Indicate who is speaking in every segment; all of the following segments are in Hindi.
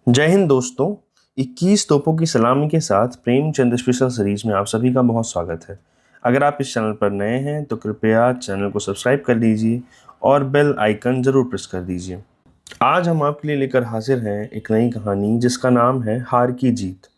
Speaker 1: जय हिंद दोस्तों। 21 तोपों की सलामी के साथ प्रेमचंद स्पेशल सीरीज में आप सभी का बहुत स्वागत है। अगर आप इस चैनल पर नए हैं तो कृपया चैनल को सब्सक्राइब कर लीजिए और बेल आइकन जरूर प्रेस कर दीजिए। आज हम आपके लिए लेकर हाजिर हैं एक नई कहानी जिसका नाम है हार की जीत।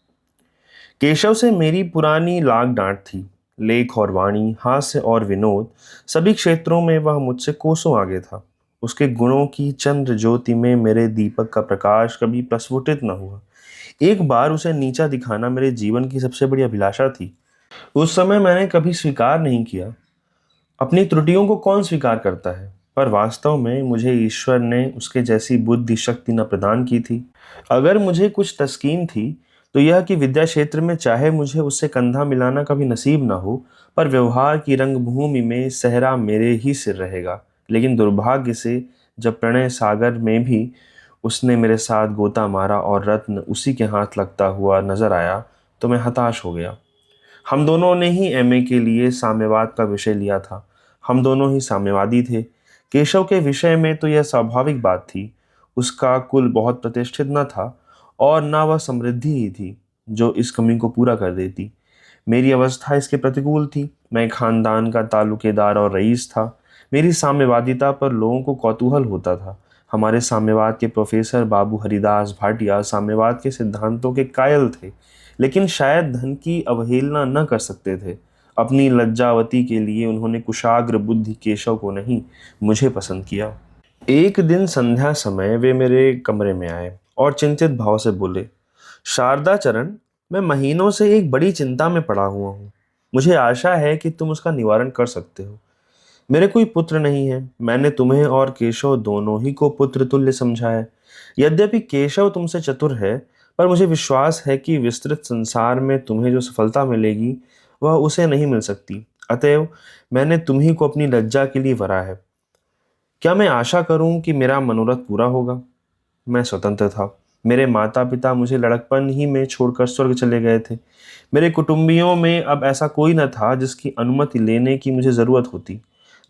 Speaker 1: केशव से मेरी पुरानी लाग डांट थी। लेख और वाणी, हास्य और विनोद, सभी क्षेत्रों में वह मुझसे कोसों आगे था। उसके गुणों की चंद्र ज्योति में मेरे दीपक का प्रकाश कभी प्रस्फुटित न हुआ। एक बार उसे नीचा दिखाना मेरे जीवन की सबसे बड़ी अभिलाषा थी। उस समय मैंने कभी स्वीकार नहीं किया। अपनी त्रुटियों को कौन स्वीकार करता है? पर वास्तव में मुझे ईश्वर ने उसके जैसी बुद्धि शक्ति न प्रदान की थी। अगर मुझे कुछ तस्कीन थी तो यह कि विद्या क्षेत्र में चाहे मुझे उससे कंधा मिलाना कभी नसीब न हो, पर व्यवहार की रंगभूमि में सहरा मेरे ही सिर रहेगा। लेकिन दुर्भाग्य से जब प्रणय सागर में भी उसने मेरे साथ गोता मारा और रत्न उसी के हाथ लगता हुआ नजर आया तो मैं हताश हो गया। हम दोनों ने ही एमए के लिए साम्यवाद का विषय लिया था। हम दोनों ही साम्यवादी थे। केशव के विषय में तो यह स्वाभाविक बात थी। उसका कुल बहुत प्रतिष्ठित न था और न वह समृद्धि ही थी जो इस कमी को पूरा कर देती। मेरी अवस्था इसके प्रतिकूल थी। मैं खानदान का ताल्लुकेदार और रईस था। मेरी साम्यवादिता पर लोगों को कौतूहल होता था। हमारे साम्यवाद के प्रोफेसर बाबू हरिदास भाटिया साम्यवाद के सिद्धांतों के कायल थे, लेकिन शायद धन की अवहेलना न कर सकते थे। अपनी लज्जावती के लिए उन्होंने कुशाग्र बुद्धि केशव को नहीं, मुझे पसंद किया। एक दिन संध्या समय वे मेरे कमरे में आए और चिंतित भाव से बोले, शारदा चरण, मैं महीनों से एक बड़ी चिंता में पड़ा हुआ हूँ। मुझे आशा है कि तुम उसका निवारण कर सकते हो। मेरे कोई पुत्र नहीं है। मैंने तुम्हें और केशव दोनों ही को पुत्र तुल्य समझा है। यद्यपि केशव तुमसे चतुर है, पर मुझे विश्वास है कि विस्तृत संसार में तुम्हें जो सफलता मिलेगी वह उसे नहीं मिल सकती। अतएव मैंने तुम्ही को अपनी लज्जा के लिए वरा है। क्या मैं आशा करूं कि मेरा मनोरथ पूरा होगा? मैं स्वतंत्र था। मेरे माता पिता मुझे लड़कपन ही में छोड़कर स्वर्ग चले गए थे। मेरे कुटुंबियों में अब ऐसा कोई न था जिसकी अनुमति लेने की मुझे जरूरत होती।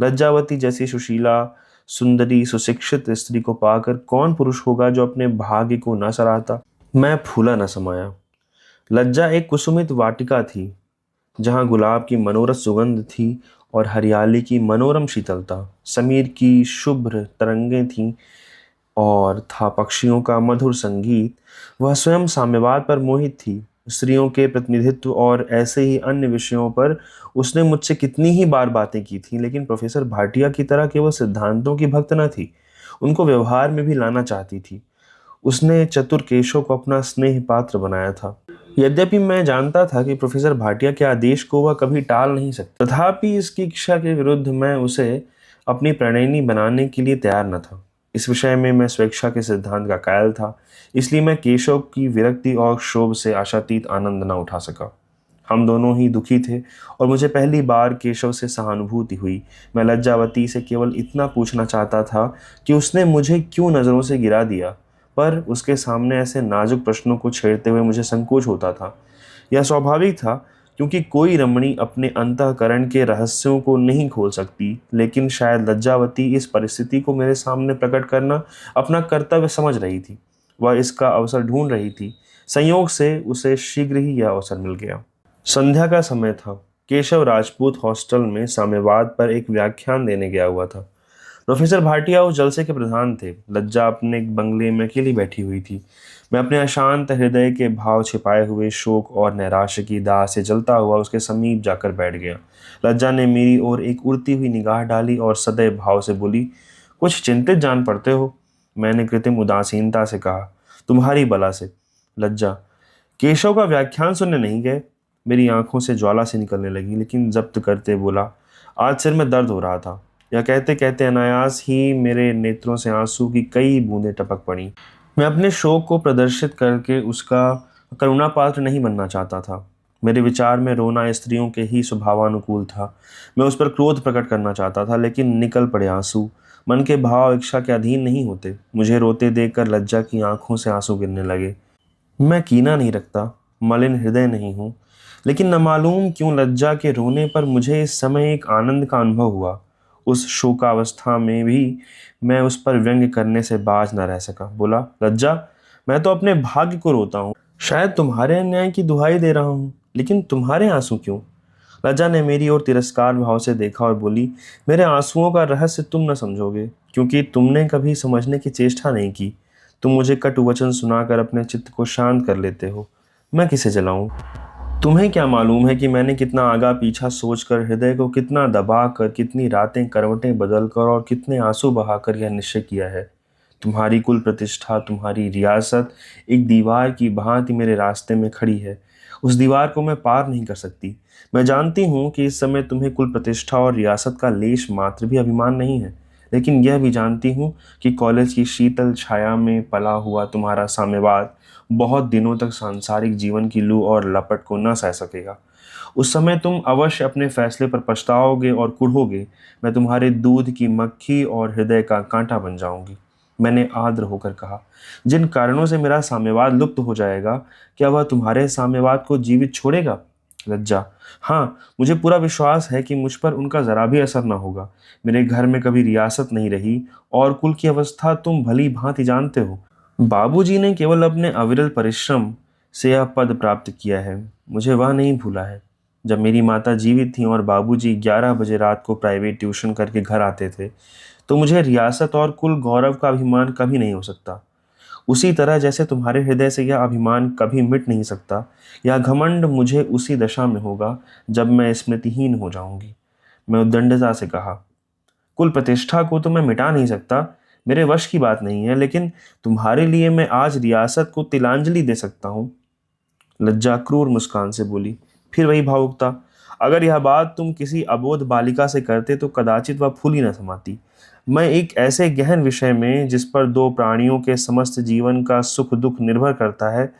Speaker 1: लज्जावती जैसी सुशीला, सुंदरी, सुशिक्षित स्त्री को पाकर कौन पुरुष होगा जो अपने भाग्य को न सराहता? मैं फूला न समाया। लज्जा एक कुसुमित वाटिका थी जहाँ गुलाब की मनोरथ सुगंध थी और हरियाली की मनोरम शीतलता। समीर की शुभ्र तरंगें थीं और था पक्षियों का मधुर संगीत। वह स्वयं साम्यवाद पर मोहित थी। स्त्रियों के प्रतिनिधित्व और ऐसे ही अन्य विषयों पर उसने मुझसे कितनी ही बार बातें की थी, लेकिन प्रोफेसर भाटिया की तरह केवल सिद्धांतों की भक्त न थी, उनको व्यवहार में भी लाना चाहती थी। उसने चतुर केशव को अपना स्नेह पात्र बनाया था। यद्यपि मैं जानता था कि प्रोफेसर भाटिया के आदेश को वह कभी टाल नहीं सकता, तथापि इसकी इच्छा के विरुद्ध मैं उसे अपनी प्रणयनी बनाने के लिए तैयार न था। इस विषय में मैं स्वेच्छा के सिद्धांत का कायल था, इसलिए मैं केशव की विरक्ति और क्षोभ से आशातीत आनंद न उठा सका। हम दोनों ही दुखी थे और मुझे पहली बार केशव से सहानुभूति हुई। मैं लज्जावती से केवल इतना पूछना चाहता था कि उसने मुझे क्यों नज़रों से गिरा दिया, पर उसके सामने ऐसे नाजुक प्रश्नों को छेड़ते हुए मुझे संकोच होता था। यह स्वाभाविक था, क्योंकि कोई रमणी अपने अंतःकरण के रहस्यों को नहीं खोल सकती, लेकिन शायद लज्जावती इस परिस्थिति को मेरे सामने प्रकट करना अपना कर्तव्य समझ रही थी। वह इसका अवसर ढूंढ रही थी। संयोग से उसे शीघ्र ही यह अवसर मिल गया। संध्या का समय था। केशव राजपूत हॉस्टल में साम्यवाद पर एक व्याख्यान देने गया हुआ था। प्रोफेसर भाटिया उस जलसे के प्रधान थे। लज्जा अपने बंगले में अकेली बैठी हुई थी। मैं अपने अशांत हृदय के भाव छिपाए हुए शोक और नैराश्य की दाह से जलता हुआ उसके समीप जाकर बैठ गया। लज्जा ने मेरी ओर एक उड़ती हुई निगाह डाली और सदैव भाव से बोली, कुछ चिंतित जान पड़ते हो? मैंने कृत्रिम उदासीनता से कहा, तुम्हारी बला से। लज्जा, केशव का व्याख्यान सुनने नहीं गए? मेरी आंखों से ज्वाला सी निकलने लगी, लेकिन जब्त करते बोला, आज सिर में दर्द हो रहा था। यह कहते कहते अनायास ही मेरे नेत्रों से आंसू की कई बूंदें टपक पड़ी। मैं अपने शोक को प्रदर्शित करके उसका करुणा पात्र नहीं बनना चाहता था। मेरे विचार में रोना स्त्रियों के ही स्वभावानुकूल था। मैं उस पर क्रोध प्रकट करना चाहता था, लेकिन निकल पड़े आंसू। मन के भाव इच्छा के अधीन नहीं होते। मुझे रोते देखकर लज्जा की आंखों से आंसू गिरने लगे। मैं कीना नहीं रखता, मलिन हृदय नहीं हूँ, लेकिन न मालूम क्यों लज्जा के रोने पर मुझे इस समय एक आनंद का अनुभव हुआ। उस शोकावस्था में भी मैं उस पर व्यंग्य करने से बाज न रह सका। बोला, लज्जा, मैं तो अपने भाग्य को रोता हूँ। शायद तुम्हारे अन्याय की दुहाई दे रहा हूँ, लेकिन तुम्हारे आंसू क्यों? लज्जा ने मेरी ओर तिरस्कार भाव से देखा और बोली, मेरे आंसुओं का रहस्य तुम न समझोगे, क्योंकि तुमने कभी समझने की चेष्टा नहीं की। तुम मुझे कटु वचन सुनाकर अपने चित्त को शांत कर लेते हो। मैं किसे जलाऊं? तुम्हें क्या मालूम है कि मैंने कितना आगा पीछा सोचकर, हृदय को कितना दबाकर, कितनी रातें करवटें बदलकर और कितने आंसू बहाकर यह निश्चय किया है। तुम्हारी कुल प्रतिष्ठा, तुम्हारी रियासत एक दीवार की भांति मेरे रास्ते में खड़ी है। उस दीवार को मैं पार नहीं कर सकती। मैं जानती हूँ कि इस समय तुम्हें कुल प्रतिष्ठा और रियासत का लेश मात्र भी अभिमान नहीं है, लेकिन यह भी जानती हूँ कि कॉलेज की शीतल छाया में पला हुआ तुम्हारा साम्यवाद बहुत दिनों तक सांसारिक जीवन की लू और लपट को न सह सकेगा। उस समय तुम अवश्य अपने फैसले पर पछताओगे और कुढ़ोगे। मैं तुम्हारे दूध की मक्खी और हृदय का कांटा बन जाऊंगी। मैंने आर्द्र होकर कहा, जिन कारणों से मेरा साम्यवाद लुप्त हो जाएगा, क्या वह तुम्हारे साम्यवाद को जीवित छोड़ेगा? लज्जा, हाँ, मुझे पूरा विश्वास है कि मुझ पर उनका जरा भी असर न होगा। मेरे घर में कभी रियासत नहीं रही और कुल की अवस्था तुम भली भांति जानते हो। बाबूजी ने केवल अपने अविरल परिश्रम से यह पद प्राप्त किया है, मुझे वह नहीं भूला है। जब मेरी माता जीवित थीं और बाबूजी 11 बजे रात को प्राइवेट ट्यूशन करके घर आते थे, तो मुझे रियासत और कुल गौरव का अभिमान कभी नहीं हो सकता। उसी तरह जैसे तुम्हारे हृदय से यह अभिमान कभी मिट नहीं सकता, यह घमंड मुझे उसी दशा में होगा जब मैं स्मृतिहीन हो जाऊंगी। मैं उद्दंडता से कहा, कुल प्रतिष्ठा को तो मैं मिटा नहीं सकता, मेरे वश की बात नहीं है, लेकिन तुम्हारे लिए मैं आज रियासत को तिलांजलि दे सकता हूँ। लज्जा क्रूर मुस्कान से बोली, फिर वही भावुकता। अगर यह बात तुम किसी अबोध बालिका से करते तो कदाचित वह फूली न समाती। मैं एक ऐसे गहन विषय में, जिस पर दो प्राणियों के समस्त जीवन का सुख दुख निर्भर करता है,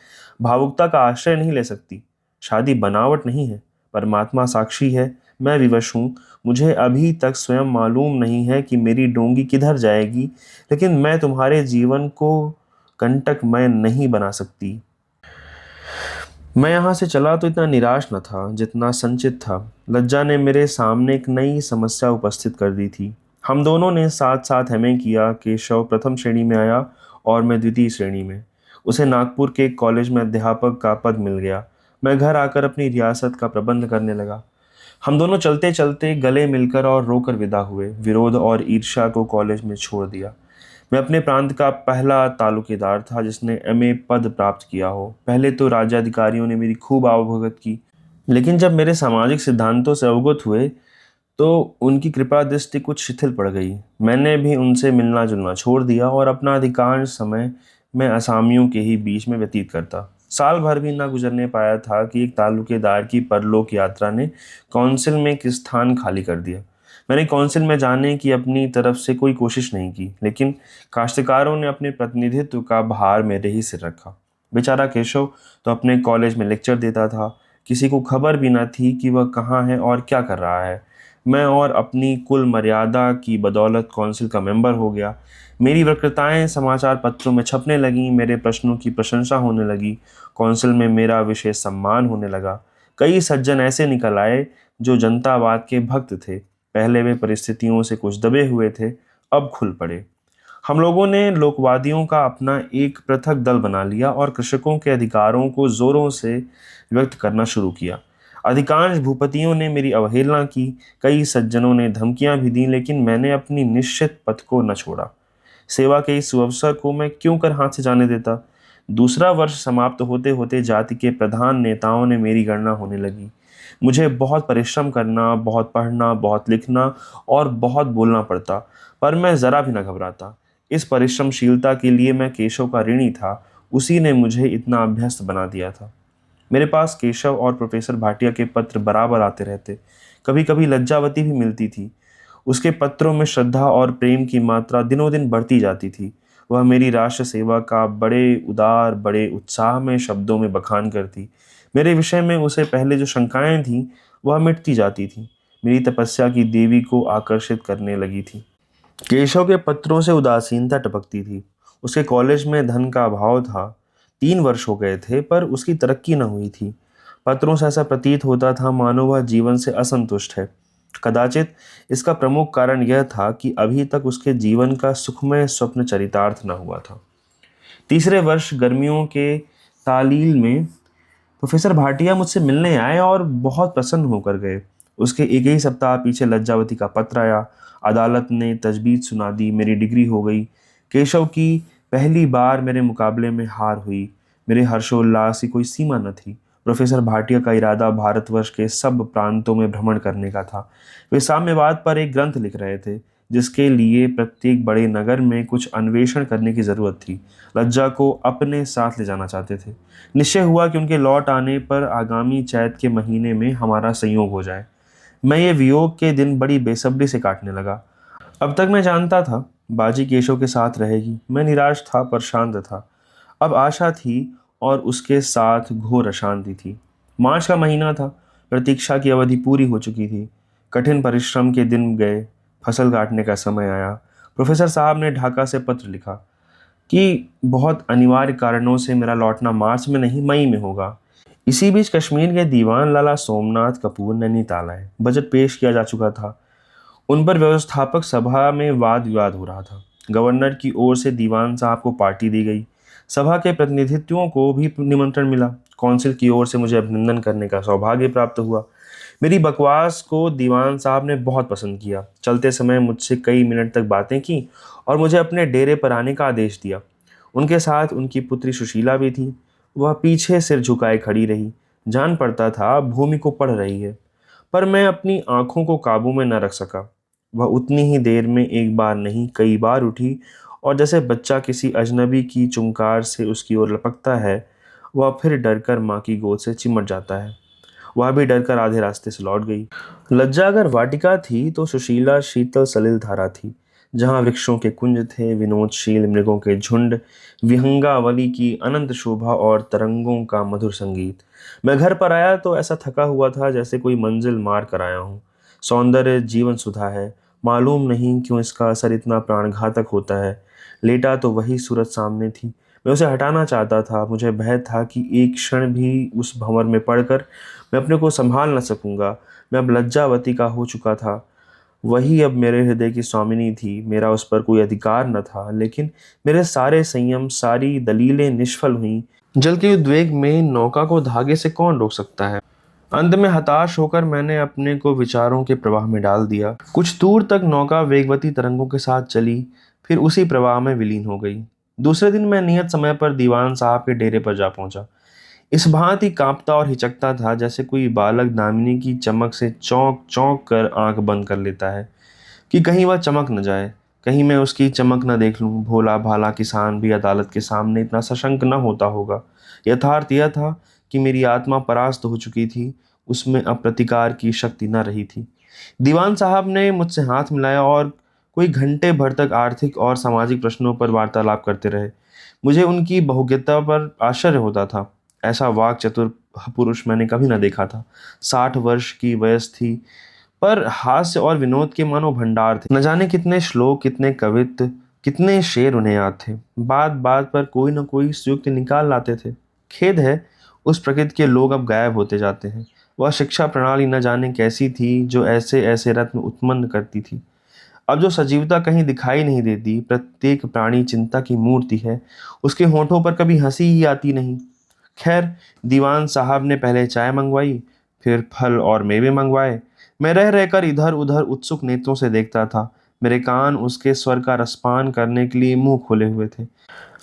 Speaker 1: भावुकता का आश्रय नहीं ले सकती। शादी बनावट नहीं है, परमात्मा साक्षी है, मैं विवश हूँ। मुझे अभी तक स्वयं मालूम नहीं है कि मेरी डोंगी किधर जाएगी, लेकिन मैं तुम्हारे जीवन को कंटकमय नहीं बना सकती। मैं यहाँ से चला तो इतना निराश न था जितना संचित था। लज्जा ने मेरे सामने एक नई समस्या उपस्थित कर दी थी। हम दोनों ने साथ साथ एमए किया। केशव प्रथम श्रेणी में आया और मैं द्वितीय श्रेणी में। उसे नागपुर के एक कॉलेज में अध्यापक का पद मिल गया। मैं घर आकर अपनी रियासत का प्रबंध करने लगा। हम दोनों चलते चलते गले मिलकर और रोकर विदा हुए। विरोध और ईर्ष्या को कॉलेज में छोड़ दिया। मैं अपने प्रांत का पहला तालुकेदार था जिसने एमए पद प्राप्त किया हो। पहले तो राज्याधिकारियों ने मेरी खूब आवभगत की, लेकिन जब मेरे सामाजिक सिद्धांतों से अवगत हुए तो उनकी कृपा दृष्टि कुछ शिथिल पड़ गई। मैंने भी उनसे मिलना जुलना छोड़ दिया और अपना अधिकांश समय मैं असामियों के ही बीच में व्यतीत करता। साल भर भी ना गुजरने पाया था कि एक तालुकेदार की परलोक यात्रा ने काउंसिल में एक स्थान खाली कर दिया। मैंने काउंसिल में जाने की अपनी तरफ से कोई कोशिश नहीं की, लेकिन काश्तकारों ने अपने प्रतिनिधित्व का भार मेरे ही सिर रखा। बेचारा केशव तो अपने कॉलेज में लेक्चर देता था, किसी को खबर भी न थी कि वह कहाँ है और क्या कर रहा है। मैं और अपनी कुल मर्यादा की बदौलत काउंसिल का मेंबर हो गया। मेरी वक्रताएं समाचार पत्रों में छपने लगीं, मेरे प्रश्नों की प्रशंसा होने लगी, काउंसिल में मेरा विशेष सम्मान होने लगा। कई सज्जन ऐसे निकल आए जो जनतावाद के भक्त थे। पहले वे परिस्थितियों से कुछ दबे हुए थे, अब खुल पड़े। हम लोगों ने लोकवादियों का अपना एक पृथक दल बना लिया और कृषकों के अधिकारों को जोरों से व्यक्त करना शुरू किया। अधिकांश भूपतियों ने मेरी अवहेलना की, कई सज्जनों ने धमकियां भी दी, लेकिन मैंने अपनी निश्चित पथ को न छोड़ा। सेवा के इस सुअवसर को मैं क्यों कर हाथ से जाने देता। दूसरा वर्ष समाप्त होते होते जाति के प्रधान नेताओं ने मेरी गणना होने लगी। मुझे बहुत परिश्रम करना, बहुत पढ़ना, बहुत लिखना और बहुत बोलना पड़ता, पर मैं ज़रा भी न घबराता। इस परिश्रमशीलता के लिए मैं केशव का ऋणी था। उसी ने मुझे इतना अभ्यस्त बना दिया था। मेरे पास केशव और प्रोफेसर भाटिया के पत्र बराबर आते रहते। कभी कभी लज्जावती भी मिलती थी। उसके पत्रों में श्रद्धा और प्रेम की मात्रा दिनों दिन बढ़ती जाती थी। वह मेरी राष्ट्र सेवा का बड़े उदार, बड़े उत्साह में शब्दों में बखान करती। मेरे विषय में उसे पहले जो शंकाएं थीं वह मिटती जाती थीं। मेरी तपस्या की देवी को आकर्षित करने लगी थी। केशव के पत्रों से उदासीनता टपकती थी। उसके कॉलेज में धन का अभाव था। 3 वर्ष हो गए थे पर उसकी तरक्की न हुई थी। पत्रों से ऐसा प्रतीत होता था मानो वह जीवन से असंतुष्ट है। कदाचित इसका प्रमुख कारण यह था कि अभी तक उसके जीवन का सुखमय स्वप्न चरितार्थ न हुआ था। तीसरे वर्ष गर्मियों के तालील में प्रोफेसर भाटिया मुझसे मिलने आए और बहुत प्रसन्न होकर गए। उसके एक ही सप्ताह पीछे लज्जावती का पत्र आया। अदालत ने तजवीज़ सुना दी, मेरी डिग्री हो गई। केशव की पहली बार मेरे मुकाबले में हार हुई। मेरे हर्षोल्लास की कोई सीमा न थी। प्रोफेसर भाटिया का इरादा भारतवर्ष के सब प्रांतों में भ्रमण करने का था। वे साम्यवाद पर एक ग्रंथ लिख रहे थे, जिसके लिए प्रत्येक बड़े नगर में कुछ अन्वेषण करने की ज़रूरत थी। लज्जा को अपने साथ ले जाना चाहते थे। निश्चय हुआ कि उनके लौट आने पर आगामी चैत के महीने में हमारा संयोग हो जाए। मैं ये वियोग के दिन बड़ी बेसब्री से काटने लगा। अब तक मैं जानता था बाजी केशव के साथ रहेगी। मैं निराश था पर शांत था। अब आशा थी और उसके साथ घोर अशांति थी। मार्च का महीना था। प्रतीक्षा की अवधि पूरी हो चुकी थी। कठिन परिश्रम के दिन गए। फसल काटने का समय आया। प्रोफेसर साहब ने ढाका से पत्र लिखा कि बहुत अनिवार्य कारणों से मेरा लौटना मार्च में नहीं मई में होगा। इसी बीच कश्मीर के दीवान लाला सोमनाथ कपूर नैनीताल आए। बजट पेश किया जा चुका था। उन पर व्यवस्थापक सभा में वाद विवाद हो रहा था। गवर्नर की ओर से दीवान साहब को पार्टी दी गई। सभा के प्रतिनिधित्वों को भी निमंत्रण मिला। कौंसिल की ओर से मुझे अभिनंदन करने का सौभाग्य प्राप्त हुआ। मेरी बकवास को दीवान साहब ने बहुत पसंद किया। चलते समय मुझसे कई मिनट तक बातें की और मुझे अपने डेरे पर आने का आदेश दिया। उनके साथ उनकी पुत्री सुशीला भी थी। वह पीछे सिर झुकाए खड़ी रही। जान पड़ता था भूमि को पढ़ रही है, पर मैं अपनी आंखों को काबू में न रख सका। वह उतनी ही देर में एक बार नहीं कई बार उठी और जैसे बच्चा किसी अजनबी की चुंकार से उसकी ओर लपकता है, वह फिर डरकर माँ की गोद से चिमट जाता है। वह भी डरकर आधे रास्ते से लौट गई। लज्जा अगर वाटिका थी तो सुशीला शीतल सलिल धारा थी, जहाँ वृक्षों के कुंज थे, विनोदशील मृगों के झुंड, विहंगावली की अनंत शोभा और तरंगों का मधुर संगीत। मैं घर पर आया तो ऐसा थका हुआ था जैसे कोई मंजिल मार कर आया हूँ। सौंदर्य जीवन सुधा है, मालूम नहीं क्यों इसका असर इतना प्राणघातक होता है। लेटा तो वही सूरत सामने थी। मैं उसे हटाना चाहता था। मुझे भय था कि एक क्षण भी उस भंवर में पड़कर मैं अपने को संभाल न सकूंगा। मैं अब लज्जावती का हो चुका था। वही अब मेरे हृदय की स्वामिनी थी। मेरा उस पर कोई अधिकार न था, लेकिन मेरे सारे संयम, सारी दलीलें निष्फल हुईं। जल के उद्वेग में नौका को धागे से कौन रोक सकता है। अंत में हताश होकर मैंने अपने को विचारों के प्रवाह में डाल दिया। कुछ दूर तक नौका वेगवती तरंगों के साथ चली, फिर उसी प्रवाह में विलीन हो गई। दूसरे दिन मैं नियत समय पर दीवान साहब के डेरे पर जा पहुंचा। इस भांति कांपता और हिचकता था जैसे कोई बालक दामिनी की चमक से चौंक चौंक कर आंख बंद कर लेता है कि कहीं वह चमक न जाए, कहीं मैं उसकी चमक न देख लूं। भोला भाला किसान भी अदालत के सामने इतना सशंक न होता होगा। यथार्थ यह था कि मेरी आत्मा परास्त हो चुकी थी। उसमें अब प्रतिकार की शक्ति न रही थी। दीवान साहब ने मुझसे हाथ मिलाया और कोई घंटे भर तक आर्थिक और सामाजिक प्रश्नों पर वार्तालाप करते रहे। मुझे उनकी बहुज्ञता पर आश्चर्य होता था। ऐसा वाक चतुर पुरुष मैंने कभी न देखा था। 60 वर्ष की वयस थी, पर हास्य और विनोद के मानो भंडार थे। न जाने कितने श्लोक, कितने कवित्व, कितने शेर उन्हें याद थे। बात बात पर कोई न कोई संयुक्त निकाल लाते थे। खेद है, उस प्रकृति के लोग अब गायब होते जाते हैं। वह शिक्षा प्रणाली न जाने कैसी थी जो ऐसे ऐसे रत्न उत्पन्न करती थी। अब जो सजीवता कहीं दिखाई नहीं देती। प्रत्येक प्राणी चिंता की मूर्ति है। उसके होठों पर कभी हंसी ही आती नहीं। खैर, दीवान साहब ने पहले चाय मंगवाई, फिर फल और मेवे मंगवाए। मैं रह रहकर इधर उधर उत्सुक नेत्रों से देखता था। मेरे कान उसके स्वर का रसपान करने के लिए मुंह खोले हुए थे।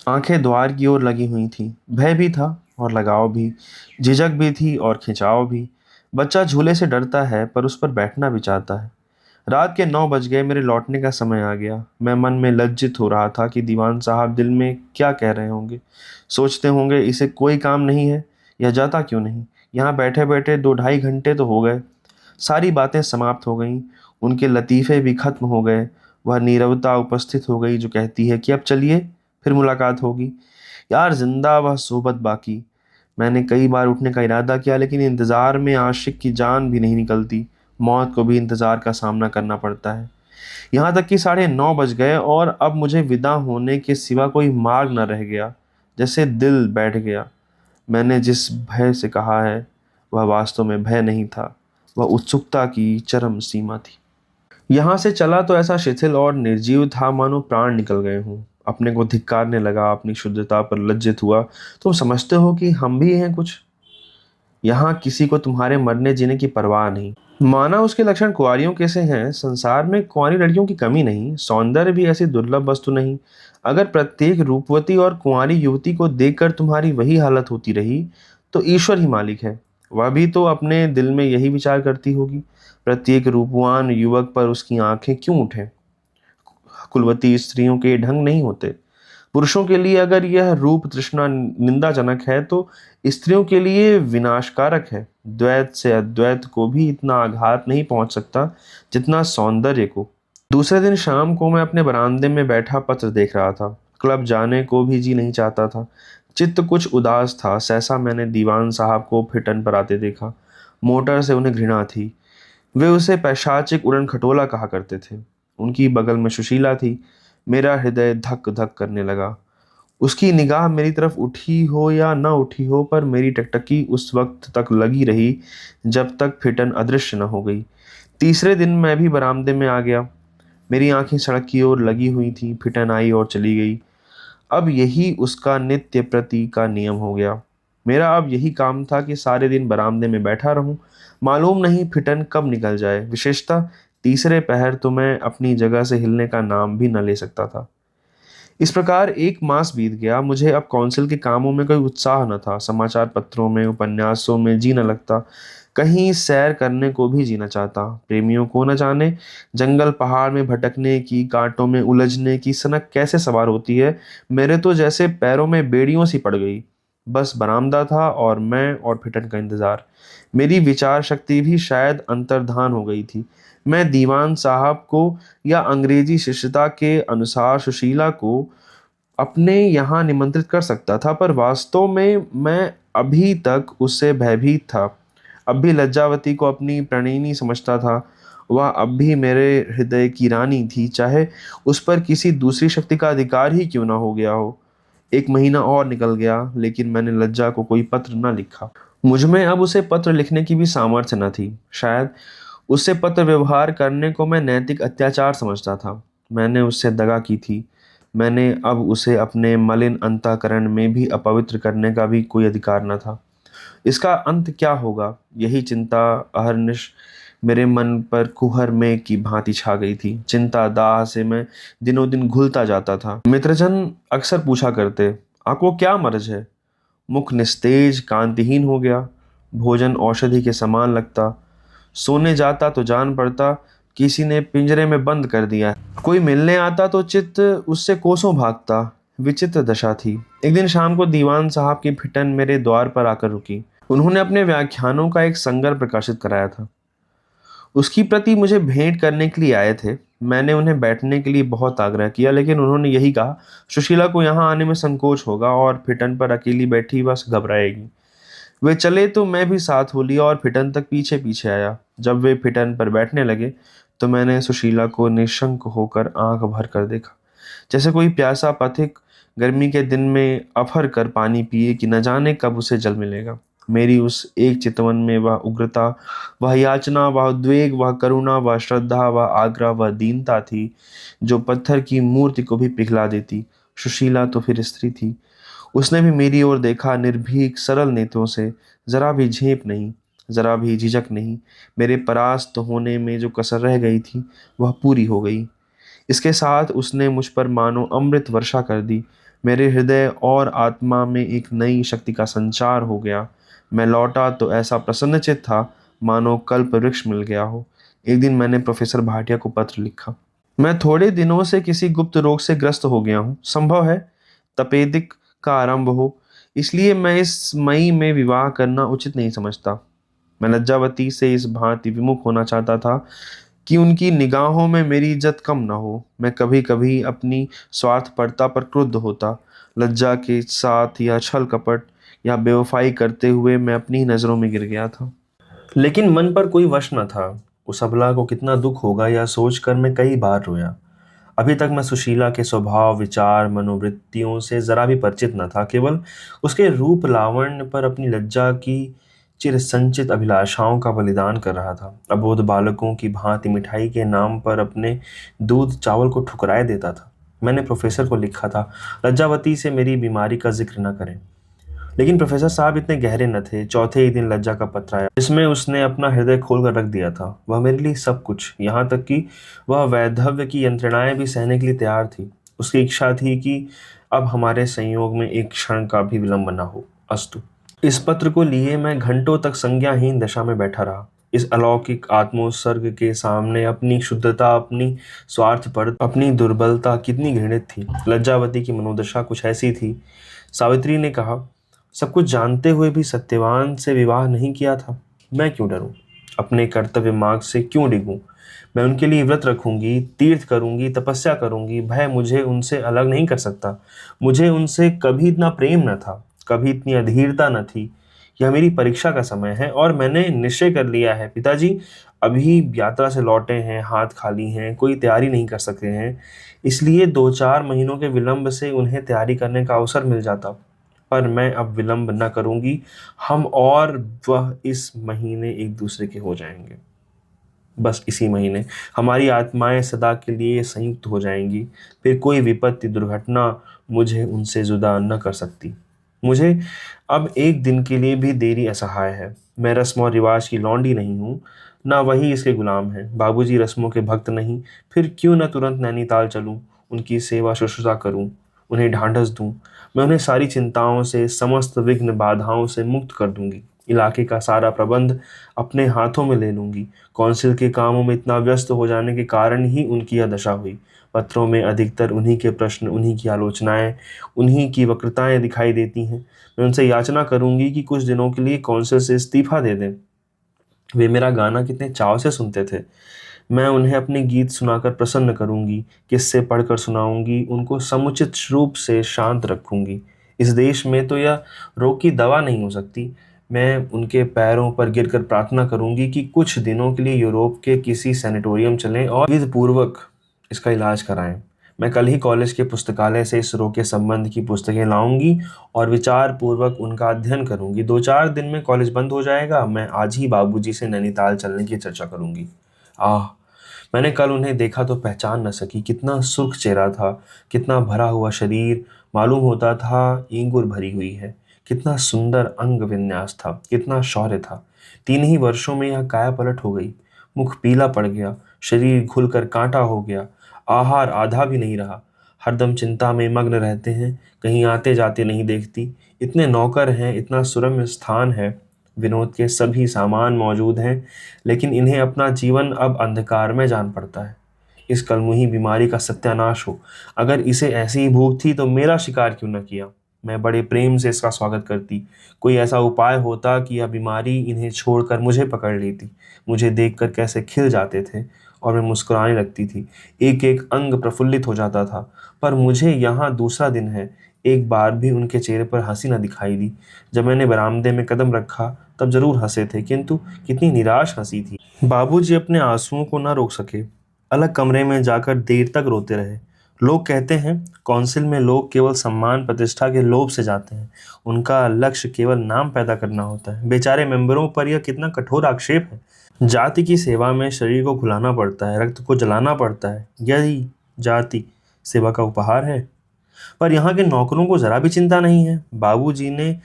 Speaker 1: आंखें द्वार की ओर लगी हुई थीं। भय भी था और लगाव भी, झिझक भी थी और खिंचाव भी। बच्चा झूले से डरता है पर उस पर बैठना भी चाहता है। रात के 9 बज गए। मेरे लौटने का समय आ गया। मैं मन में लज्जित हो रहा था कि दीवान साहब दिल में क्या कह रहे होंगे। सोचते होंगे इसे कोई काम नहीं है, यह जाता क्यों नहीं। यहाँ बैठे बैठे 2 ढाई घंटे तो हो गए। सारी बातें समाप्त हो गईं। उनके लतीफ़े भी खत्म हो गए। वह नीरवता उपस्थित हो गई जो कहती है कि अब चलिए, फिर मुलाकात होगी। यार, जिंदा वह सोबत बाकी। मैंने कई बार उठने का इरादा किया, लेकिन इंतज़ार में आशिक की जान भी नहीं निकलती। मौत को भी इंतज़ार का सामना करना पड़ता है। यहाँ तक कि 9:30 बज गए और अब मुझे विदा होने के सिवा कोई मार्ग न रह गया। जैसे दिल बैठ गया। मैंने जिस भय से कहा है, वह वास्तव में भय नहीं था, वह उत्सुकता की चरम सीमा थी। यहाँ से चला तो ऐसा शिथिल और निर्जीव था मानो प्राण निकल गए हों। अपने को धिक्कारने लगा, अपनी शुद्धता पर लज्जित हुआ। तुम समझते हो कि हम भी हैं कुछ? यहाँ किसी को तुम्हारे मरने जीने की परवाह नहीं। माना उसके लक्षण कुंवारियों कैसे हैं? संसार में कुंवारी लड़कियों की कमी नहीं, सौंदर्य भी ऐसी दुर्लभ वस्तु नहीं। अगर प्रत्येक रूपवती और कुंवारी युवती को देखकर तुम्हारी वही हालत होती रही तो ईश्वर ही मालिक है। वह भी तो अपने दिल में यही विचार करती होगी, प्रत्येक रूपवान युवक पर उसकी आंखें क्यों उठें? कुलवती स्त्रियों के ढंग नहीं होते। पुरुषों के लिए अगर यह रूप तृष्णा निंदाजनक है तो स्त्रियों के लिए विनाशकारक है। द्वैत से अद्वैत को भी इतना आघात नहीं पहुंच सकता जितना सौंदर्य को। दूसरे दिन शाम को मैं अपने बरामदे में बैठा पत्र देख रहा था। क्लब जाने को भी जी नहीं चाहता था। चित्त कुछ उदास था। सहसा मैंने दीवान साहब को फिटन पर आते देखा। मोटर से उन्हें घृणा थी। वे उसे पैशाचिक उड़न खटोला कहा करते थे। उनकी बगल में सुशीला थी। मेरा हृदय धक धक करने लगा। उसकी निगाह मेरी तरफ उठी हो या न उठी हो, पर मेरी टकटकी उस वक्त तक लगी रही जब तक फिटन अदृश्य न हो गई। तीसरे दिन मैं भी बरामदे में आ गया। मेरी आंखें सड़क की ओर लगी हुई थी। फिटन आई और चली गई। अब यही उसका नित्य प्रति का नियम हो गया। मेरा अब यही काम था कि सारे दिन बरामदे में बैठा रहूं। मालूम नहीं फिटन कब निकल जाए। विशेषतः तीसरे पहर तो मैं अपनी जगह से हिलने का नाम भी न ले सकता था। इस प्रकार एक मास बीत गया। मुझे अब काउंसिल के कामों में कोई उत्साह न था। समाचार पत्रों में, उपन्यासों में जी न लगता। कहीं सैर करने को भी जी न चाहता। प्रेमियों को न जाने जंगल पहाड़ में भटकने की, कांटों में उलझने की सनक कैसे सवार होती है। मेरे तो जैसे पैरों में बेड़ियों सी पड़ गई। बस बरामदा था और मैं और फिटन का इंतजार। मेरी विचार शक्ति भी शायद अंतर्धान हो गई थी। मैं दीवान साहब को या अंग्रेजी शिष्यता के अनुसार सुशीला को अपने यहाँ निमंत्रित कर सकता था, पर वास्तव में मैं अभी तक उससे भयभीत था। अब भी लज्जावती को अपनी प्रणयिनी समझता था। वह अब भी मेरे हृदय की रानी थी, चाहे उस पर किसी दूसरी शक्ति का अधिकार ही क्यों ना हो गया हो। एक महीना और निकल गया, लेकिन मैंने लज्जा को कोई पत्र न लिखा। मुझ में अब उसे पत्र लिखने की भी सामर्थ्य न थी। शायद उससे पत्र व्यवहार करने को मैं नैतिक अत्याचार समझता था। मैंने उससे दगा की थी। मैंने अब उसे अपने मलिन अंतःकरण में भी अपवित्र करने का भी कोई अधिकार न था। इसका अंत क्या होगा, यही चिंता अहर्निश मेरे मन पर कुहर में की भांति छा गई थी। चिंता दाह से मैं दिनों दिन घुलता जाता था। मित्रजन अक्सर पूछा करते, आपको क्या मर्ज है? मुख निस्तेज कांतिहीन हो गया। भोजन औषधि के समान लगता। सोने जाता तो जान पड़ता किसी ने पिंजरे में बंद कर दिया है। कोई मिलने आता तो चित्त उससे कोसों भागता। विचित्र दशा थी। एक दिन शाम को दीवान साहब की फिटन मेरे द्वार पर आकर रुकी। उन्होंने अपने व्याख्यानों का एक संग्रह प्रकाशित कराया था। उसकी प्रति मुझे भेंट करने के लिए आए थे। मैंने उन्हें बैठने के लिए बहुत आग्रह किया, लेकिन उन्होंने यही कहा, सुशीला को यहाँ आने में संकोच होगा और फिटन पर अकेली बैठी बस घबराएगी। वे चले तो मैं भी साथ हो लिया और फिटन तक पीछे पीछे आया। जब वे फिटन पर बैठने लगे तो मैंने सुशीला को निशंक होकर आंख भर कर देखा, जैसे कोई प्यासा पथिक गर्मी के दिन में अफर कर पानी पिए कि न जाने कब उसे जल मिलेगा। मेरी उस एक चितवन में वह उग्रता, वह याचना, वह उद्वेग, वह करुणा, वह श्रद्धा, वह आग्रह, वह दीनता थी जो पत्थर की मूर्ति को भी पिघला देती। सुशीला तो फिर स्त्री थी। उसने भी मेरी ओर देखा, निर्भीक सरल नेत्रों से। जरा भी झेप नहीं, जरा भी झिझक नहीं। मेरे परास्त होने में जो कसर रह गई थी वह पूरी हो गई। इसके साथ उसने मुझ पर मानो अमृत वर्षा कर दी। मेरे हृदय और आत्मा में एक नई शक्ति का संचार हो गया। मैं लौटा तो ऐसा प्रसन्नचित्त था मानो कल्प वृक्ष मिल गया हो। एक दिन मैंने प्रोफेसर भाटिया को पत्र लिखा। मैं थोड़े दिनों से किसी गुप्त रोग से ग्रस्त हो गया हूँ। संभव है तपेदिक का आरंभ हो, इसलिए मैं इस मई में विवाह करना उचित नहीं समझता। मैं लज्जावती से इस भांति विमुख होना चाहता था कि उनकी निगाहों में मेरी इज्जत कम न हो। मैं कभी कभी अपनी स्वार्थपरता पर क्रुद्ध होता। लज्जा के साथ या छल कपट या बेवफाई करते हुए मैं अपनी ही नज़रों में गिर गया था। लेकिन मन पर कोई वश न था। उस अबला को कितना दुख होगा यह सोचकर मैं कई बार रोया। अभी तक मैं सुशीला के स्वभाव, विचार, मनोवृत्तियों से जरा भी परिचित न था। केवल उसके रूप लावण्य पर अपनी लज्जा की चिर संचित अभिलाषाओं का बलिदान कर रहा था। अबोध बालकों की भांति मिठाई के नाम पर अपने दूध चावल को ठुकराए देता था। मैंने प्रोफेसर को लिखा था, लज्जावती से मेरी बीमारी का जिक्र न करें। लेकिन प्रोफेसर साहब इतने गहरे न थे। चौथे ही दिन लज्जा का पत्र आया, जिसमें उसने अपना हृदय खोल कर रख दिया था। वह मेरे लिए सब कुछ, यहाँ तक कि वह वैधव्य की यंत्रणाएं भी सहने के लिए तैयार थी। उसकी इच्छा थी कि अब हमारे संयोग में एक क्षण का भी विलंब न हो। अस्तु। इस पत्र को लिए मैं घंटों तक संज्ञाहीन दशा में बैठा रहा। इस अलौकिक आत्मोत्सर्ग के सामने अपनी शुद्धता, अपनी स्वार्थपरता, अपनी दुर्बलता कितनी घृणित थी। लज्जावती की मनोदशा कुछ ऐसी थी। सावित्री ने कहा, सब कुछ जानते हुए भी सत्यवान से विवाह नहीं किया था। मैं क्यों डरूं? अपने कर्तव्य मार्ग से क्यों डिगूं? मैं उनके लिए व्रत रखूंगी, तीर्थ करूंगी, तपस्या करूंगी। भय मुझे उनसे अलग नहीं कर सकता। मुझे उनसे कभी इतना प्रेम न था, कभी इतनी अधीरता न थी। यह मेरी परीक्षा का समय है और मैंने निश्चय कर लिया है। पिताजी अभी यात्रा से लौटे हैं, हाथ खाली हैं, कोई तैयारी नहीं कर सके हैं। इसलिए 2-4 महीनों के विलंब से उन्हें तैयारी करने का अवसर मिल जाता। पर मैं अब विलंब न करूंगी। हम और वह इस महीने एक दूसरे के हो जाएंगे। बस इसी महीने हमारी आत्माएं सदा के लिए संयुक्त हो जाएंगी। फिर कोई विपत्ति, दुर्घटना मुझे उनसे जुदा न कर सकती। मुझे अब एक दिन के लिए भी देरी असहाय है। मैं रस्म और रिवाज की लौंडी नहीं हूँ, ना वही इसके गुलाम है। बाबूजी रस्मों के भक्त नहीं, फिर क्यों न तुरंत नैनीताल चलूं, उनकी सेवा शुश्रूषा करूं, उन्हें ढांढस दूं। मैं उन्हें सारी चिंताओं से, समस्त विघ्न बाधाओं से मुक्त कर दूंगी। इलाके का सारा प्रबंध अपने हाथों में ले लूंगी। कौंसिल के कामों में इतना व्यस्त हो जाने के कारण ही उनकी यह दशा हुई। पत्रों में अधिकतर उन्हीं के प्रश्न, उन्हीं की आलोचनाएं, उन्हीं की वक्रताएं दिखाई देती हैं। मैं उनसे याचना करूंगी कि कुछ दिनों के लिए कौंसिल से इस्तीफा दे दें। वे मेरा गाना कितने चाव से सुनते थे। मैं उन्हें अपने गीत सुनाकर प्रसन्न करूंगी, किस्से पढ़कर सुनाऊंगी, उनको समुचित रूप से शांत रखूंगी। इस देश में तो यह रोग की दवा नहीं हो सकती। मैं उनके पैरों पर गिरकर प्रार्थना करूंगी कि कुछ दिनों के लिए यूरोप के किसी सैनिटोरियम चलें और विधिपूर्वक इसका इलाज कराएं। मैं कल ही कॉलेज के पुस्तकालय से इस रोग के संबंध की पुस्तकें लाऊंगी और विचार पूर्वक उनका अध्ययन करूंगी। 2-4 दिन में कॉलेज बंद हो जाएगा। मैं आज ही बाबूजी से नैनीताल चलने की चर्चा करूंगी। आह, मैंने कल उन्हें देखा तो पहचान न सकी। कितना सुर्ख चेहरा था, कितना भरा हुआ शरीर, मालूम होता था ईंगुर भरी हुई है। कितना सुंदर अंग विन्यास था, कितना शौर्य था। 3 ही वर्षों में यह काया पलट हो गई। मुख पीला पड़ गया, शरीर घुलकर कांटा हो गया, आहार आधा भी नहीं रहा। हरदम चिंता में मग्न रहते हैं, कहीं आते जाते नहीं देखती। इतने नौकर हैं, इतना सुरम्य स्थान है, विनोद के सभी सामान मौजूद हैं, लेकिन इन्हें अपना जीवन अब अंधकार में जान पड़ता है। इस कलमुही बीमारी का सत्यानाश हो। अगर इसे ऐसी ही भूख थी तो मेरा शिकार क्यों न किया? मैं बड़े प्रेम से इसका स्वागत करती। कोई ऐसा उपाय होता कि यह बीमारी इन्हें छोड़कर मुझे पकड़ लेती। मुझे देखकर कैसे खिल जाते थे और मैं मुस्कुराने लगती थी। एक एक अंग प्रफुल्लित हो जाता था। पर मुझे यहाँ दूसरा दिन है, एक बार भी उनके चेहरे पर हंसी न दिखाई दी। जब मैंने बरामदे में कदम रखा तब जरूर हंसे थे, किंतु कितनी निराश हंसी थी। बाबूजी अपने आंसुओं को न रोक सके। अलग कमरे में जाकर देर तक रोते रहे। लोग कहते हैं कौंसिल में लोग केवल सम्मान प्रतिष्ठा के लोभ से जाते हैं। उनका लक्ष्य केवल नाम पैदा करना होता है। बेचारे मेंबरों पर यह कितना कठोर आक्षेप है। जाति की सेवा में शरीर को खुलाना पड़ता है, रक्त को जलाना पड़ता है। यही जाति सेवा का उपहार है। पर यहाँ के नौकरों को जरा भी चिंता नहीं है। बाबूजी ने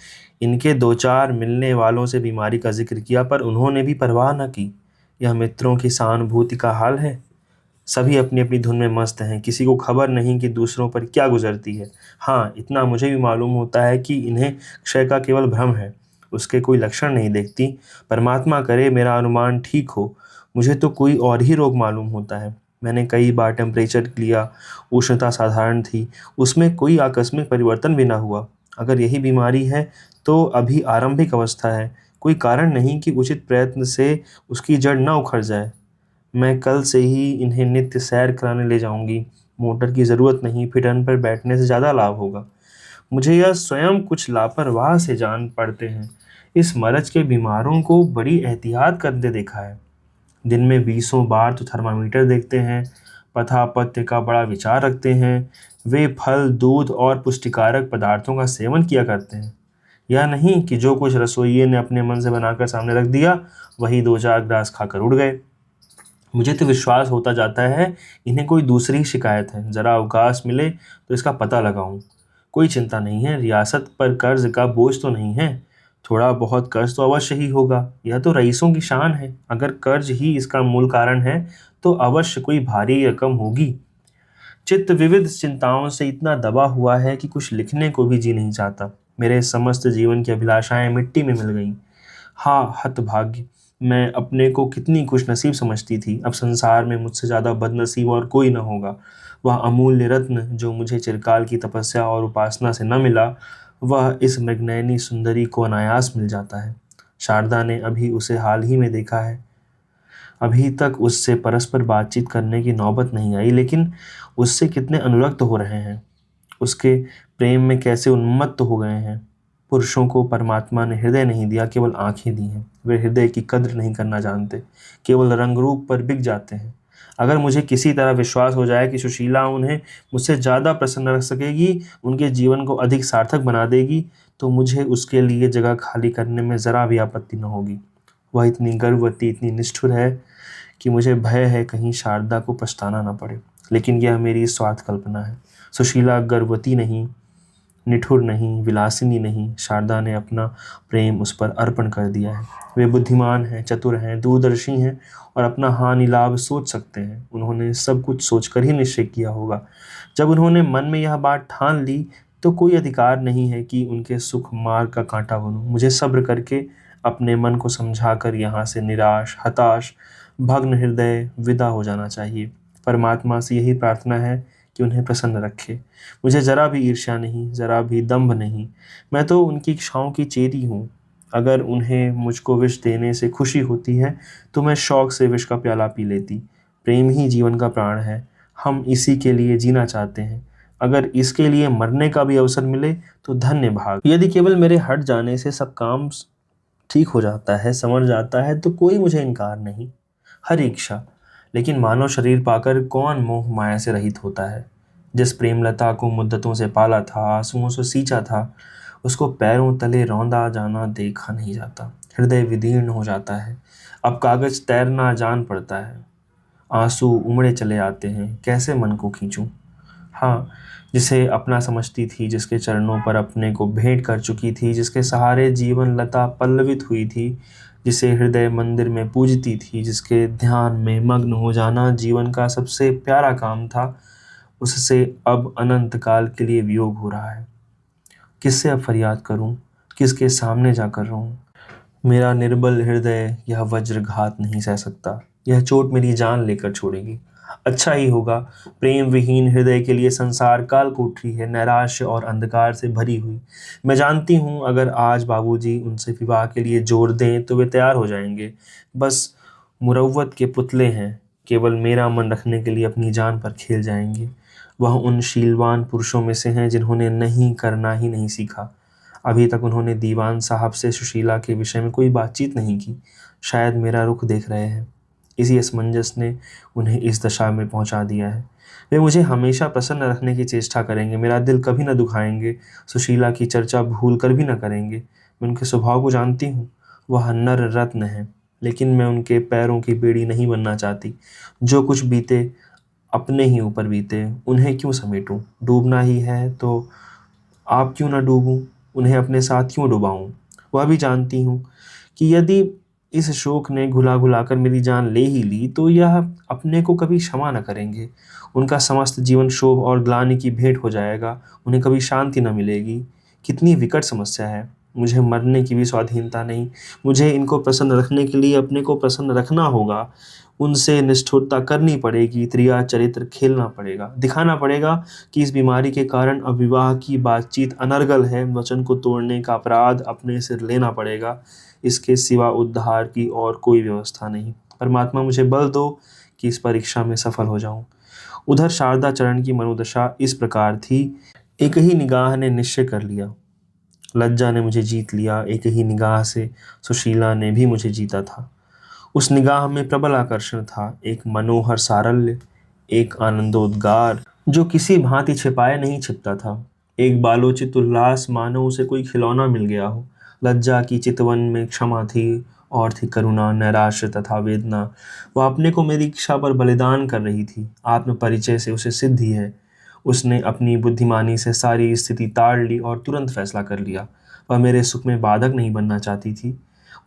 Speaker 1: इनके 2-4 मिलने वालों से बीमारी का जिक्र किया, पर उन्होंने भी परवाह न की। यह मित्रों की सहानुभूति का हाल है। सभी अपनी अपनी धुन में मस्त हैं, किसी को खबर नहीं कि दूसरों पर क्या गुजरती है। हाँ, इतना मुझे भी मालूम होता है कि इन्हें क्षय का केवल भ्रम है, उसके कोई लक्षण नहीं देखती। परमात्मा करे मेरा अनुमान ठीक हो। मुझे तो कोई और ही रोग मालूम होता है। मैंने कई बार टेम्परेचर लिया, उष्णता साधारण थी, उसमें कोई आकस्मिक परिवर्तन भी ना हुआ। अगर यही बीमारी है तो अभी आरंभिक अवस्था है, कोई कारण नहीं कि उचित प्रयत्न से उसकी जड़ न उखड़ जाए। मैं कल से ही इन्हें नित्य सैर कराने ले जाऊंगी। मोटर की ज़रूरत नहीं, फिटन पर बैठने से ज़्यादा लाभ होगा। मुझे यह स्वयं कुछ लापरवाह से जान पड़ते हैं। इस मरज के बीमारों को बड़ी एहतियात करते देखा है। दिन में 20 बार तो थर्मामीटर देखते हैं, पथापथ्य का बड़ा विचार रखते हैं। वे फल, दूध और पुष्टिकारक पदार्थों का सेवन किया करते हैं। यह नहीं कि जो कुछ रसोइये ने अपने मन से बनाकर सामने रख दिया वही 2-4 ग्रास खाकर उड़ गए। मुझे तो विश्वास होता जाता है इन्हें कोई दूसरी ही शिकायत है। ज़रा अवकाश मिले तो इसका पता लगाऊं। कोई चिंता नहीं है, रियासत पर कर्ज का बोझ तो नहीं है। थोड़ा बहुत कर्ज तो अवश्य ही होगा, यह तो रईसों की शान है। अगर कर्ज ही इसका मूल कारण है तो अवश्य कोई भारी रकम होगी। चित्त विविध चिंताओं से इतना दबा हुआ है कि कुछ लिखने को भी जी नहीं चाहता। मेरे समस्त जीवन की अभिलाषाएं मिट्टी में मिल गईं। हाँ हतभाग्य, मैं अपने को कितनी खुशनसीब समझती थी। अब संसार में मुझसे ज़्यादा बदनसीब और कोई न होगा। वह अमूल्य रत्न जो मुझे चिरकाल की तपस्या और उपासना से न मिला, वह इस मृगनयनी सुंदरी को अनायास मिल जाता है। शारदा ने अभी उसे हाल ही में देखा है। अभी तक उससे परस्पर बातचीत करने की नौबत नहीं आई, लेकिन उससे कितने अनुरक्त हो रहे हैं। उसके प्रेम में कैसे उन्मत्त हो गए हैं। पुरुषों को परमात्मा ने हृदय नहीं दिया, केवल आंखें दी हैं। वे हृदय की कद्र नहीं करना जानते, केवल रंग रूप पर बिक जाते हैं। अगर मुझे किसी तरह विश्वास हो जाए कि सुशीला उन्हें मुझसे ज़्यादा प्रसन्न रख सकेगी, उनके जीवन को अधिक सार्थक बना देगी, तो मुझे उसके लिए जगह खाली करने में ज़रा भी आपत्ति न होगी। वह इतनी गर्भवती, इतनी निष्ठुर है कि मुझे भय है कहीं शारदा को पछताना न पड़े। लेकिन यह मेरी स्वार्थ कल्पना है। सुशीला गर्भवती नहीं, निठुर नहीं, विलासिनी नहीं। शारदा ने अपना प्रेम उस पर अर्पण कर दिया है। वे बुद्धिमान हैं, चतुर हैं, दूरदर्शी हैं और अपना हानि लाभ सोच सकते हैं। उन्होंने सब कुछ सोचकर ही निश्चय किया होगा। जब उन्होंने मन में यह बात ठान ली तो कोई अधिकार नहीं है कि उनके सुख मार्ग का कांटा बनूं। मुझे सब्र करके अपने मन को समझाकर यहाँ से निराश, हताश, भग्न हृदय विदा हो जाना चाहिए। परमात्मा से यही प्रार्थना है कि उन्हें प्रसन्न रखे। मुझे ज़रा भी ईर्ष्या नहीं, ज़रा भी दंभ नहीं। मैं तो उनकी इच्छाओं की चेरी हूँ। अगर उन्हें मुझको विष देने से खुशी होती है तो मैं शौक से विष का प्याला पी लेती। प्रेम ही जीवन का प्राण है। हम इसी के लिए जीना चाहते हैं। अगर इसके लिए मरने का भी अवसर मिले तो धन्य भाग। यदि केवल मेरे हट जाने से सब काम ठीक हो जाता है, संवर जाता है, तो कोई मुझे इनकार नहीं। हर इच्छा। लेकिन मानव शरीर पाकर कौन मोह माया से रहित होता है। जिस प्रेमलता को मुद्दतों से पाला था, आंसुओं से सींचा था, उसको पैरों तले रौंदा जाना देखा नहीं जाता। हृदय विदीर्ण हो जाता है। अब कागज तैरना जान पड़ता है। आंसू उमड़े चले आते हैं। कैसे मन को खींचूं। हाँ, जिसे अपना समझती थी, जिसके चरणों पर अपने को भेंट कर चुकी थी, जिसके सहारे जीवन लता पल्लवित हुई थी, जिसे हृदय मंदिर में पूजती थी, जिसके ध्यान में मग्न हो जाना जीवन का सबसे प्यारा काम था, उससे अब अनंत काल के लिए वियोग हो रहा है। किससे अब फरियाद करूं, किसके सामने जाकर रहूं। मेरा निर्बल हृदय यह वज्रघात नहीं सह सकता। यह चोट मेरी जान लेकर छोड़ेगी। अच्छा ही होगा। प्रेम विहीन हृदय के लिए संसार काल कोठरी है, नैराश्य और अंधकार से भरी हुई। मैं जानती हूँ अगर आज बाबूजी उनसे विवाह के लिए जोर दें तो वे तैयार हो जाएंगे। बस मुरव्वत के पुतले हैं, केवल मेरा मन रखने के लिए अपनी जान पर खेल जाएंगे। वह उन शीलवान पुरुषों में से हैं जिन्होंने नहीं करना ही नहीं सीखा। अभी तक उन्होंने दीवान साहब से सुशीला के विषय में कोई बातचीत नहीं की। शायद मेरा रुख देख रहे हैं। इसी असमंजस ने उन्हें इस दशा में पहुंचा दिया है। वे मुझे हमेशा प्रसन्न रखने की चेष्टा करेंगे, मेरा दिल कभी न दुखाएंगे, सुशीला की चर्चा भूल कर भी न करेंगे। मैं उनके स्वभाव को जानती हूँ। वह नर रत्न है, लेकिन मैं उनके पैरों की बेड़ी नहीं बनना चाहती। जो कुछ बीते अपने ही ऊपर बीते, उन्हें क्यों समेटूं। डूबना ही है तो आप क्यों ना डूबूं, उन्हें अपने साथ क्यों डुबाऊं। वह भी जानती हूँ कि यदि इस शोक ने घुला घुला कर मेरी जान ले ही ली तो यह अपने को कभी क्षमा न करेंगे। उनका समस्त जीवन शोभ और ग्लानि की भेंट हो जाएगा। उन्हें कभी शांति न मिलेगी। कितनी विकट समस्या है। मुझे मरने की भी स्वाधीनता नहीं। मुझे इनको प्रसन्न रखने के लिए अपने को प्रसन्न रखना होगा। उनसे निष्ठुरता करनी पड़ेगी, त्रिया चरित्र खेलना पड़ेगा, दिखाना पड़ेगा कि इस बीमारी के कारण अब विवाह की बातचीत अनर्गल है। वचन को तोड़ने का अपराध अपने सिर लेना पड़ेगा। इसके सिवा उद्धार की और कोई व्यवस्था नहीं। परमात्मा मुझे बल दो कि इस परीक्षा में सफल हो जाऊं। उधर शारदा चरण की मनोदशा इस प्रकार थी। एक ही निगाह ने निश्चय कर लिया। लज्जा ने मुझे जीत लिया। एक ही निगाह से सुशीला ने भी मुझे जीता था। उस निगाह में प्रबल आकर्षण था, एक मनोहर सारल्य, एक आनंदोद्गार जो किसी भांति छिपाए नहीं छिपता था। एक बालोचित उल्लास, मानो उसे कोई खिलौना मिल गया हो। लज्जा की चितवन में क्षमा थी और थी करुणा, नैराश्य तथा वेदना। वह अपने को मेरी इच्छा पर बलिदान कर रही थी। आत्म परिचय से उसे सिद्धि है। उसने अपनी बुद्धिमानी से सारी स्थिति ताड़ ली और तुरंत फैसला कर लिया। वह मेरे सुख में बाधक नहीं बनना चाहती थी।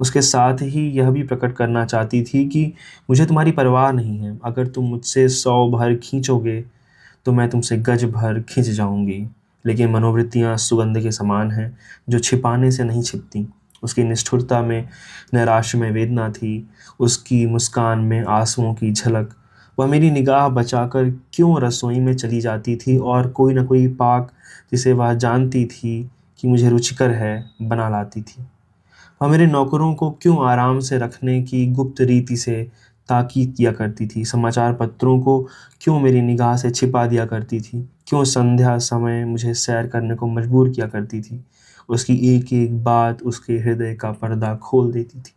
Speaker 1: उसके साथ ही यह भी प्रकट करना चाहती थी कि मुझे तुम्हारी परवाह नहीं है। अगर तुम मुझसे 100 भर खींचोगे तो मैं तुमसे गज भर खिंच जाऊंगी। लेकिन मनोवृत्तियां सुगंध के समान हैं, जो छिपाने से नहीं छिपती। उसकी निष्ठुरता में नैराश्य में वेदना थी, उसकी मुस्कान में आंसुओं की झलक। वह मेरी निगाह बचाकर क्यों रसोई में चली जाती थी और कोई न कोई पाक, जिसे वह जानती थी कि मुझे रुचिकर है, बना लाती थी। वह मेरे नौकरों को क्यों आराम से रखने की गुप्त रीति से ताकीद किया करती थी। समाचार पत्रों को क्यों मेरी निगाह से छिपा दिया करती थी। क्यों संध्या समय मुझे सैर करने को मजबूर किया करती थी। उसकी एक एक बात उसके हृदय का पर्दा खोल देती थी।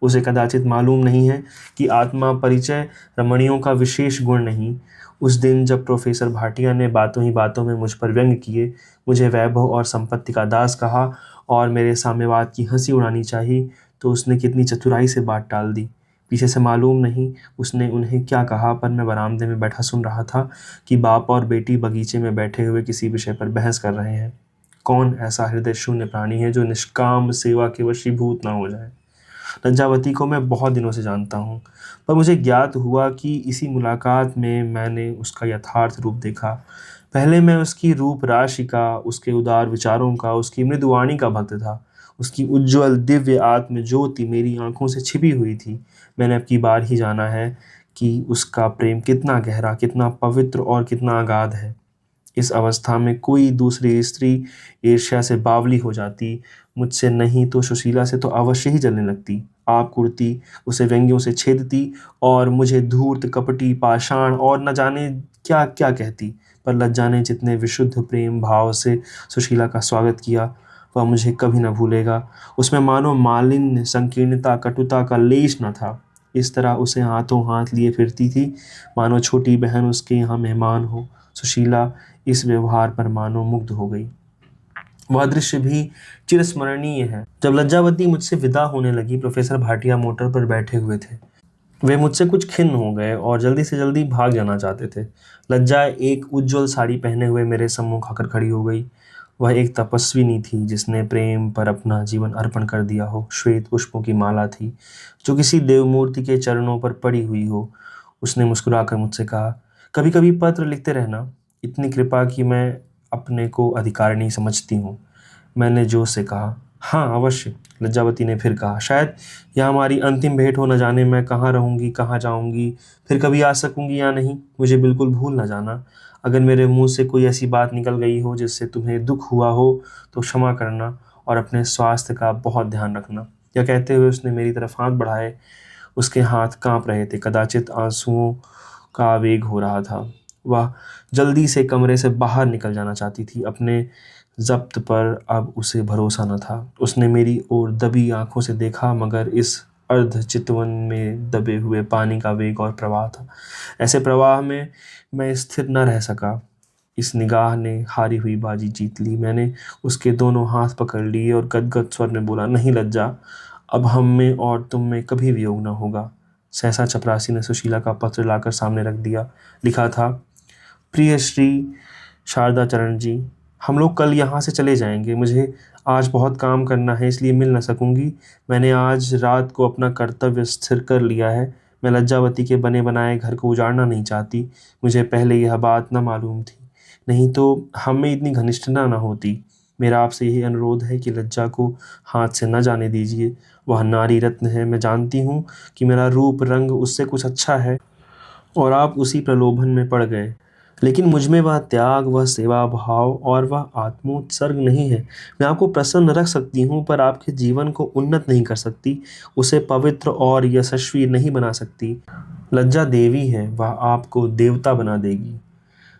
Speaker 1: उसे कदाचित मालूम नहीं है कि आत्मा परिचय रमणियों का विशेष गुण नहीं। उस दिन जब प्रोफेसर भाटिया ने बातों ही बातों में मुझ पर व्यंग किए, मुझे वैभव और संपत्ति का दास कहा और मेरे साम्यवाद की हंसी उड़ानी चाहिए, तो उसने कितनी चतुराई से बात टाल दी। पीछे से मालूम नहीं उसने उन्हें क्या कहा, पर मैं बरामदे में बैठा सुन रहा था कि बाप और बेटी बगीचे में बैठे हुए किसी विषय पर बहस कर रहे हैं। कौन ऐसा हृदय शून्य प्राणी है जो निष्काम सेवा के वशीभूत ना हो जाए। लज्जावती को मैं बहुत दिनों से जानता हूँ, पर मुझे ज्ञात हुआ कि इसी मुलाकात में मैंने उसका यथार्थ रूप देखा। पहले मैं उसकी रूप राशि का, उसके उदार विचारों का, उसकी मृदुवाणी का भक्त था। उसकी उज्ज्वल दिव्य आत्म ज्योति मेरी आंखों से छिपी हुई थी। मैंने अब की बार ही जाना है कि उसका प्रेम कितना गहरा, कितना पवित्र और कितना अगाध है। इस अवस्था में कोई दूसरी स्त्री ईर्ष्या से बावली हो जाती, मुझसे नहीं तो सुशीला से तो अवश्य ही जलने लगती। आप कुर्ती, उसे व्यंग्यों से छेदती और मुझे धूर्त, कपटी, पाषाण और न जाने क्या क्या कहती। पर लज्जा ने जितने विशुद्ध प्रेम भाव से सुशीला का स्वागत किया, वह मुझे कभी न भूलेगा। उसमें मानो मालिन्य, संकीर्णता, कटुता का लेश न था। इस तरह उसे हाथों हाथ लिए फिरती थी, मानो छोटी बहन उसके यहाँ मेहमान हो। सुशीला इस व्यवहार पर मानो मुग्ध हो गई। वह दृश्य भी चिरस्मरणीय है। जब लज्जावती मुझसे विदा होने लगी, प्रोफेसर भाटिया मोटर पर बैठे हुए थे। वे मुझसे कुछ खिन्न हो गए और जल्दी से जल्दी भाग जाना चाहते थे। लज्जा एक उज्ज्वल साड़ी पहने हुए मेरे सम्मुख आकर खड़ी हो गई। वह एक तपस्विनी थी जिसने प्रेम पर अपना जीवन अर्पण कर दिया हो। श्वेत पुष्पों की माला थी जो किसी देवमूर्ति के चरणों पर पड़ी हुई हो। उसने मुस्कुराकर मुझसे कहा, कभी कभी पत्र लिखते रहना, इतनी कृपा कि मैं अपने को अधिकारिणी समझती हूँ। मैंने जोश से कहा, हाँ अवश्य। लज्जावती ने फिर कहा, शायद यह हमारी अंतिम भेंट हो, न जाने मैं कहाँ रहूँगी, कहाँ जाऊँगी, फिर कभी आ सकूँगी या नहीं। मुझे बिल्कुल भूल न जाना। अगर मेरे मुंह से कोई ऐसी बात निकल गई हो जिससे तुम्हें दुख हुआ हो तो क्षमा करना और अपने स्वास्थ्य का बहुत ध्यान रखना। यह कहते हुए उसने मेरी तरफ हाथ बढ़ाए। उसके हाथ कांप रहे थे, कदाचित आंसुओं का आवेग हो रहा था। वह जल्दी से कमरे से बाहर निकल जाना चाहती थी। अपने ज़ब्त पर अब उसे भरोसा न था। उसने मेरी ओर दबी आंखों से देखा, मगर इस अर्ध चितवन में दबे हुए पानी का वेग और प्रवाह था। ऐसे प्रवाह में मैं स्थिर न रह सका। इस निगाह ने हारी हुई बाजी जीत ली। मैंने उसके दोनों हाथ पकड़ लिए और गदगद स्वर में बोला, नहीं लज्जा, अब हम में और तुम में कभी वियोग न होगा। सहसा चपरासी ने सुशीला का पत्र लाकर सामने रख दिया। लिखा था, प्रिय श्री शारदा चरण जी, हम लोग कल यहाँ से चले जाएंगे। मुझे आज बहुत काम करना है, इसलिए मिल न सकूंगी। मैंने आज रात को अपना कर्तव्य स्थिर कर लिया है। मैं लज्जावती के बने बनाए घर को उजाड़ना नहीं चाहती। मुझे पहले यह बात न मालूम थी, नहीं तो हम में इतनी घनिष्ठता न होती। मेरा आपसे यही अनुरोध है कि लज्जा को हाथ से न जाने दीजिए। वह नारी रत्न है। मैं जानती हूँ कि मेरा रूप रंग उससे कुछ अच्छा है और आप उसी प्रलोभन में पड़ गए, लेकिन मुझमें वह त्याग, वह सेवा भाव और वह आत्मोत्सर्ग नहीं है। मैं आपको प्रसन्न रख सकती हूँ, पर आपके जीवन को उन्नत नहीं कर सकती, उसे पवित्र और यशस्वी नहीं बना सकती। लज्जा देवी है, वह आपको देवता बना देगी।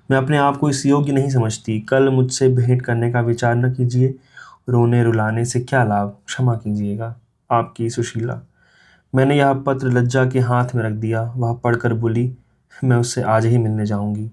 Speaker 1: मैं अपने आप को इस योग्य नहीं समझती। कल मुझसे भेंट करने का विचार न कीजिए। रोने रुलाने से क्या लाभ, क्षमा कीजिएगा। आपकी सुशीला। मैंने यह पत्र लज्जा के हाथ में रख दिया। वह पढ़कर बोली, मैं उससे आज ही मिलने जाऊंगी।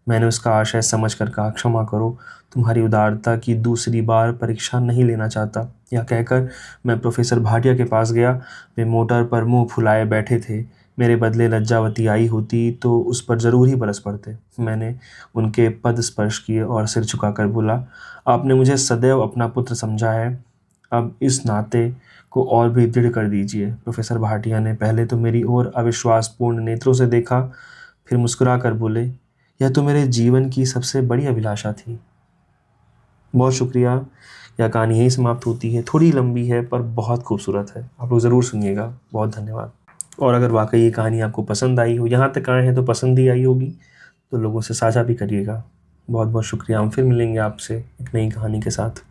Speaker 1: मैंने उसका आशय समझ कर कहा, क्षमा करो, तुम्हारी उदारता की दूसरी बार परीक्षा नहीं लेना चाहता। यह कहकर मैं प्रोफेसर भाटिया के पास गया। वे मोटर पर मुंह फुलाए बैठे थे। मेरे बदले लज्जावती आई होती तो उस पर ज़रूर ही बरस पड़ते। मैंने उनके पद स्पर्श किए और सिर झुकाकर बोला, आपने मुझे सदैव अपना पुत्र समझा है, अब इस नाते को और भी दृढ़ कर दीजिए। प्रोफेसर भाटिया ने पहले तो मेरी ओर अविश्वासपूर्ण नेत्रों से देखा, फिर मुस्कुरा कर बोले, यह तो मेरे जीवन की सबसे बड़ी अभिलाषा थी। बहुत शुक्रिया। यह कहानी यहीं समाप्त होती है। थोड़ी लंबी है पर बहुत खूबसूरत है, आप लोग ज़रूर सुनिएगा। बहुत धन्यवाद। और अगर वाकई ये कहानी आपको पसंद आई हो, यहाँ तक आए हैं तो पसंद ही आई होगी, तो लोगों से साझा भी करिएगा। बहुत बहुत शुक्रिया। हम फिर मिलेंगे आपसे एक नई कहानी के साथ।